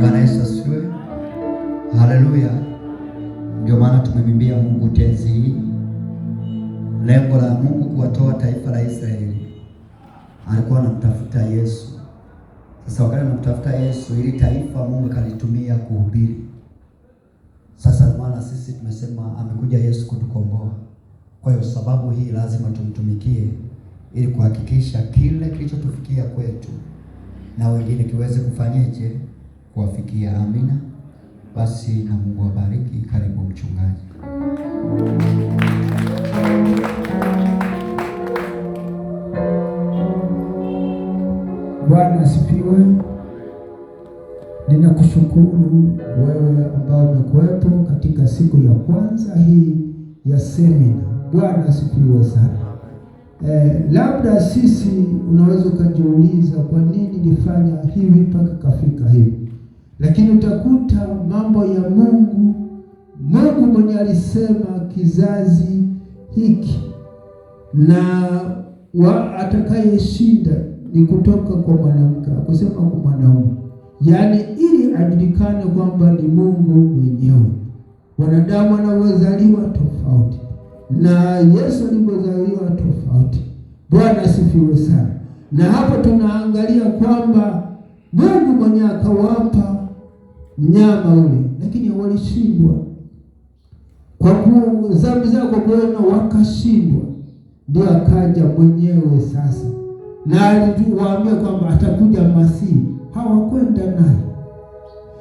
Bwana Yesu asifiwe. Haleluya. Ndio maana tumemwimbia Mungu tenzi hii. Lengo la Mungu kuwatoa taifa la Israeli, alikuwa anamtafuta Yesu. Sasa wakati anamtafuta Yesu, ili taifa Mungu kalitumia kuhubiri. Sasa ndio maana sisi tumesema amekuja Yesu kutukomboa. Kwa hiyo sababu hii lazima tumtumikie ili kuhakikisha kile kilichotufikia kwetu na wengine kiweze kufanyeje? Kuwafikia. Amina. Basi na Mungu awabariki. Karibu mchungaji. Bwana asifiwe. Ninakushukuru wewe ambao umekuwepo katika siku ya kwanza hii ya semina. Bwana asifiwe sana. Labda sisi unaweza ukajiuliza kwa nini nilifanya hivi mpaka kafika hivi. Lakini utakuta mambo ya Mungu mwenye alisema kizazi hiki na atakayeshinda ni kutoka kwa mwanamke, akusema kwa mwanaume. Yaani ili ajulikane kwamba ni Mungu mwenyewe. Wanadamu wanaozaliwa tofauti na Yesu alipozaliwa tofauti. Bwana asifiwe sana. Na hapo tunaangalia kwamba Mungu mwenyewe akawapa mnyama ule, lakini walishindwa kwa kuwa dhambi zao, kwa kuona wakashindwa. Ndio akaja mwenyewe sasa, na aliwaambia kwamba atakuja Masihi. Hawakwenda naye.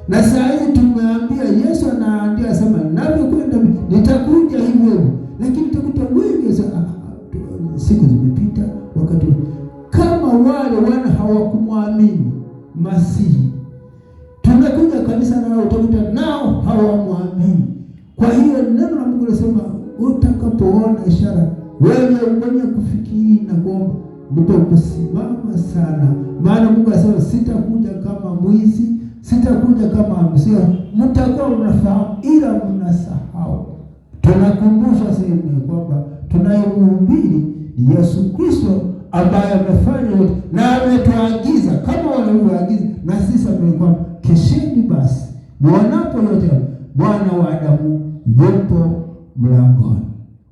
Na saa hii tumeambia Yesu anaambia sema ninapokwenda nitakuja hivyo. Lakini utakuta wengi siku zimepita, wakati kama wale hawakumwamini Masihi. Tunakuja kanisa nao utakuta nao hawamwamini. Kwa hiyo neno la Mungu linasema utakapoona ishara wewe mwenye kufikiri na kuomba ndipo kusimama sana. Maana Mungu anasema sitakuja kama mwizi, sitakuja kama msia. Mtakuwa mnafahamu ila mnasahau. Tunakumbusha sehemu kwamba tunayemhubiri ni Yesu Kristo ambaye amefanya yote na ametuagiza kama walivyoagiza, na sisi tumekuwa kesheni basi mwonapo yote Mwana wa Adamu yupo mlangoni.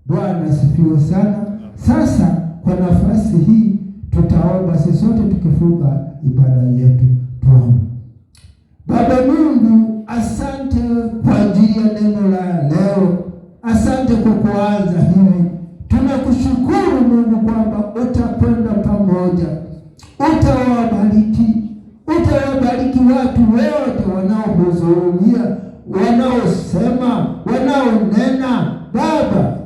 Bwana asifiwe sana. Sasa kwa nafasi hii tutaomba sisi sote tukifunga ibada yetu. Tuombe. Baba Mungu, asante kwa ajili ya neno la leo. Asante kwa kuanza hivi. Tunakushukuru Mungu kwamba utakwenda pamoja. Utawabariki watu wote wanaohudhuria, wanaosema, wanaonena. Baba,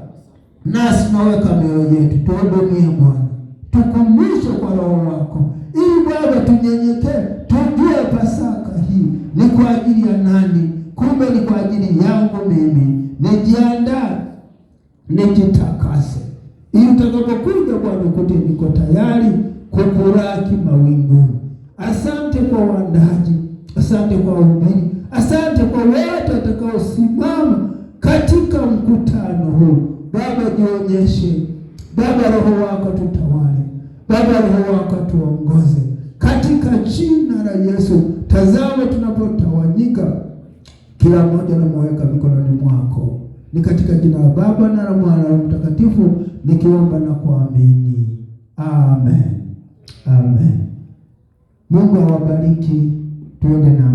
nasi naweka mioyo yetu, tuhudumie Bwana. Tukumbushe kwa Roho wako, ili Baba tunyenyekee, tujue Pasaka hii ni kwa ajili ya nani. Kumbe ni kwa ajili yangu mimi. Nijiandae, nijitakase, ili utakapokuja Bwana ukute niko tayari kukuraki mawinguni. Asante kwa waandaji, asante kwa wahubiri, asante kwa wote watakaosimama katika mkutano huu. Baba, jionyeshe. Baba, Roho wako tutawale. Baba, Roho wako tuongoze katika jina la Yesu. Tazama tunapotawanyika, kila mmoja namweka mikononi mwako. Ni katika jina la Baba na la Mwana na Mtakatifu nikiomba na kuamini. Amen. Amen. Mungu awabariki. Tuende na